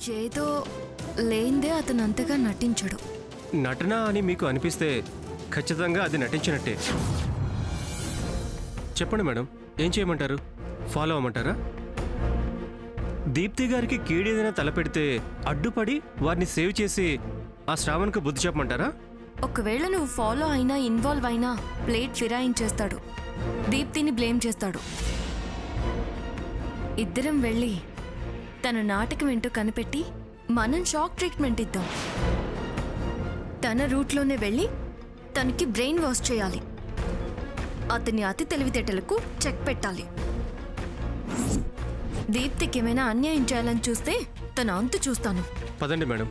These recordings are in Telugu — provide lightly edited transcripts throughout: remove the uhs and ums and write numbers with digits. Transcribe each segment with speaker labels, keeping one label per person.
Speaker 1: ఏదో లేందే అతను అంతగా నటించడు.
Speaker 2: నటన అని మీకు అనిపిస్తే ఖచ్చితంగా అది నటించినట్టే. చెప్పండి మేడం, ఏం చేయమంటారు? ఫాలో అవ్వమంటారా? దీప్తి గారికి కీడేదైనా తలపెడితే అడ్డుపడి వారిని సేవ్ చేసి ఆ శ్రావణ్కు బుద్ధి చెప్పమంటారా?
Speaker 1: ఒకవేళ నువ్వు ఫాలో అయినా ఇన్వాల్వ్ అయినా ప్లేట్ ఫిరాయించేస్తాడు, దీప్తిని బ్లేమ్ చేస్తాడు. ఇద్దరం వెళ్ళి తన నాటకం ఏంటో కనిపెట్టి మనం షాక్ ట్రీట్మెంట్ ఇద్దాం. తన రూట్లోనే వెళ్ళి తనకి బ్రెయిన్ వాష్ చేయాలి. అతని అతి తెలివితేటలకు చెక్ పెట్టాలి. దీప్తికి ఏమైనా అన్యాయం చేయాలని చూస్తే తన అంతు చూస్తాను.
Speaker 2: పదండి మేడం,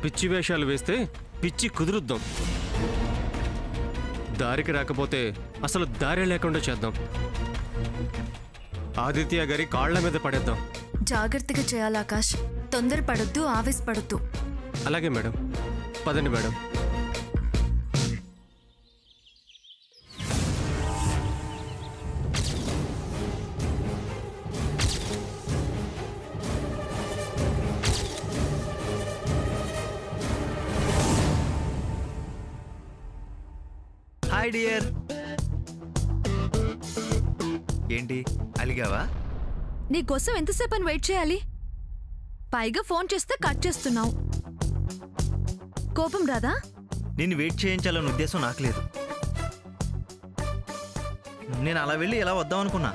Speaker 2: పిచ్చి వేషాలు వేస్తే పిచ్చి కుదురుద్దాం. దారికి రాకపోతే అసలు దారి లేకుండా చేద్దాం. ఆదిత్య గారి కాళ్ల మీద పడేద్దాం.
Speaker 1: జాగ్రత్తగా చేయాలి ఆకాష్, తొందరపడొద్దు, ఆవేశపడొద్దు.
Speaker 2: అలాగే మేడం, పదండి మేడం.
Speaker 3: Hi dear. ఏంటి అలిగావా?
Speaker 1: నీకోసం ఎంతసేపు అని వెయిట్ చేయాలి? పైగా ఫోన్ చేస్తే కట్ చేస్తున్నావు. కోపం రాదా?
Speaker 3: నిన్ను వెయిట్ చేయించాలన్న ఉద్దేశం నాకు లేదు. నేను అలా వెళ్ళి ఎలా వద్దాం అనుకున్నా,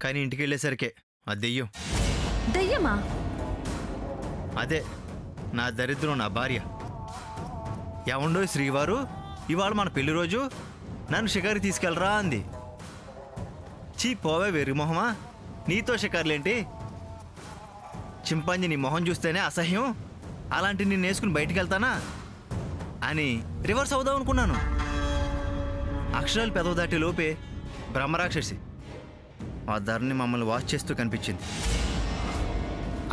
Speaker 3: కానీ ఇంటికి వెళ్ళేసరికే ఆ దెయ్యం.
Speaker 1: దయ్యమా?
Speaker 3: అదే నా దరిద్రం, నా భార్య. ఏమండో శ్రీవారు, ఇవాళ మన పెళ్లి రోజు, నన్ను షికారు తీసుకెళ్ళరా అంది. చీ పోవే వెర్రి మొహమా, నీతో షికారులేంటి? చింపాంజీ నీ మొహం చూస్తేనే అసహ్యం, అలాంటి నేను వేసుకుని బయటికి వెళ్తానా అని రివర్స్ అవుదాం అనుకున్నాను. అక్షరాలు పెదవు దాటి లోపే బ్రహ్మరాక్షసి ఆ ధరని మమ్మల్ని వాచ్ చేస్తూ కనిపించింది.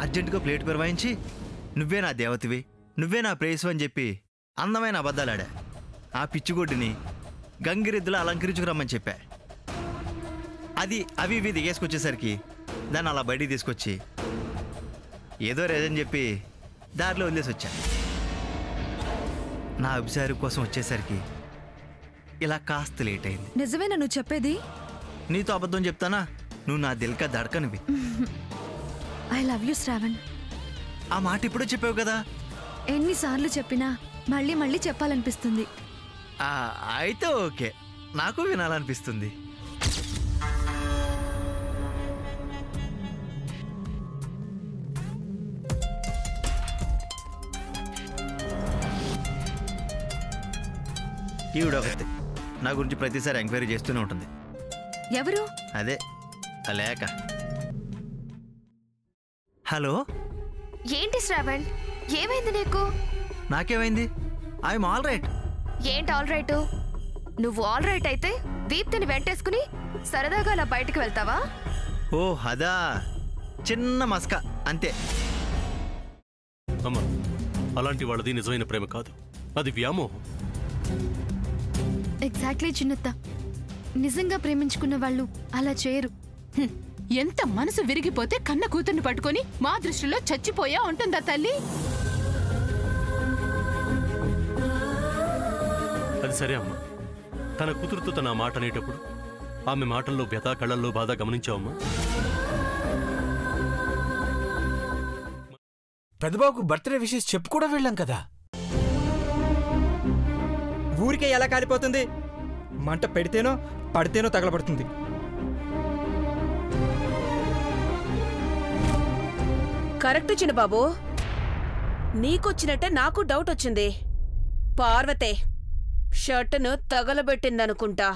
Speaker 3: అర్జెంటుగా ప్లేట్ పెరవాయించి నువ్వే నా దేవతవి, నువ్వే నా ప్రేయసు అని చెప్పి అందమైన అబద్ధాలాడా. ఆ పిచ్చిగొడ్డిని గంగిరెద్దులా అలంకరించుకురమ్మని చెప్పా. అవి ఇవి దిగేసుకొచ్చేసరికి దాన్ని అలా బయటికి తీసుకొచ్చి ఏదో రేజని చెప్పి దారిలో వదిలేసి వచ్చా. నా అభిసారి కోసం వచ్చేసరికి ఇలా కాస్త లేట్ అయింది.
Speaker 1: నిజమేనా నువ్వు చెప్పేది?
Speaker 3: నీతో అబద్ధం చెప్తానా? నువ్వు నా దిల్కా దడకనివి.
Speaker 1: I love you Shravan.
Speaker 3: ఆ మాట ఇప్పుడే చెప్పావు కదా.
Speaker 1: ఎన్నిసార్లు చెప్పినా మళ్ళీ మళ్ళీ చెప్పాలనిపిస్తుంది.
Speaker 3: అయితే ఓకే, నాకు వినాలనిపిస్తుంది. ఈవిడొకటి నా గురించి ప్రతిసారి ఎంక్వైరీ చేస్తూనే ఉంటుంది.
Speaker 1: ఎవరు?
Speaker 3: అదే లేక. హలో.
Speaker 1: ఏంటి శ్రావణ్, ఏమైంది నీకు?
Speaker 3: నాకేమైంది? I'm all right.
Speaker 1: ఏంటి ఆల్ రైట్? నువ్వు ఆల్ రైట్ అయితే దీప్తిని వెంటేసుకుని సరదాగా అలా బయటికి వెళ్తావా?
Speaker 3: ఓ అదా, చిన్న మస్క అంతే.
Speaker 4: అమ్మా, అలాంటి వాళ్ళది నిజమైన ప్రేమ కాదు, అది వ్యామోహం.
Speaker 1: ఎగ్జాక్ట్లీ చిన్నత్త, నిజంగా ప్రేమించుకున్న వాళ్ళు అలా చేయరు.
Speaker 5: ఎంత మనసు విరిగిపోతే కన్న కూతుర్ని పట్టుకొని మా దృష్టిలో చచ్చిపోయా ఉంటుందా తల్లి?
Speaker 4: అది సరే అమ్మా, తన కూతురుతో తన మాట అనేటప్పుడు ఆమె మాటల్లో వ్యథా, కళ్ళల్లో బాధ గమనించావమ్మా?
Speaker 6: పెద్దబాబుకు బర్త్డే విషెస్ చెప్పు కూడా వెళ్ళాం కదా.
Speaker 7: ఊరికే ఎలా కాలిపోతుంది? మంట పెడితేనో పడితేనో తగలబడుతుంది.
Speaker 8: కరెక్ట్ చిన్నబాబు, నీకొచ్చినట్టే నాకు డౌట్ వచ్చింది. పార్వతే షర్టును తగలబెట్టిందనుకుంటా.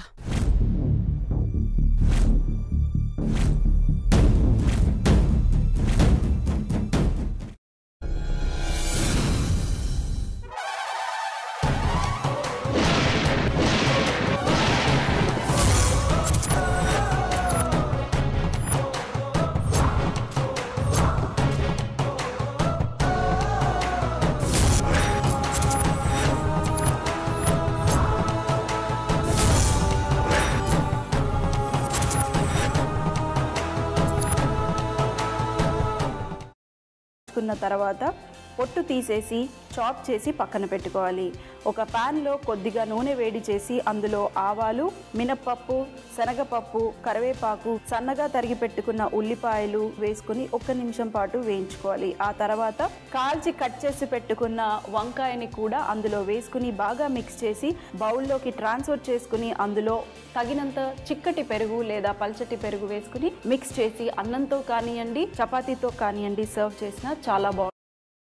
Speaker 9: కున్న తర్వాత పొట్టు తీసేసి చాప్ చేసి పక్కన పెట్టుకోవాలి. ఒక ప్యాన్లో కొద్దిగా నూనె వేడి చేసి అందులో ఆవాలు, మినప్పప్పు, శనగపప్పు, కరివేపాకు, సన్నగా తరిగి పెట్టుకున్న ఉల్లిపాయలు వేసుకుని 1 నిమిషం పాటు వేయించుకోవాలి. ఆ తర్వాత కాల్చి కట్ చేసి పెట్టుకున్న వంకాయని కూడా అందులో వేసుకుని బాగా మిక్స్ చేసి బౌల్లోకి ట్రాన్స్ఫర్ చేసుకుని అందులో తగినంత చిక్కటి పెరుగు లేదా పల్చటి పెరుగు వేసుకుని మిక్స్ చేసి అన్నంతో కానివ్వండి, చపాతీతో కానివ్వండి సర్వ్ చేసినా చాలా బాగుంటుంది.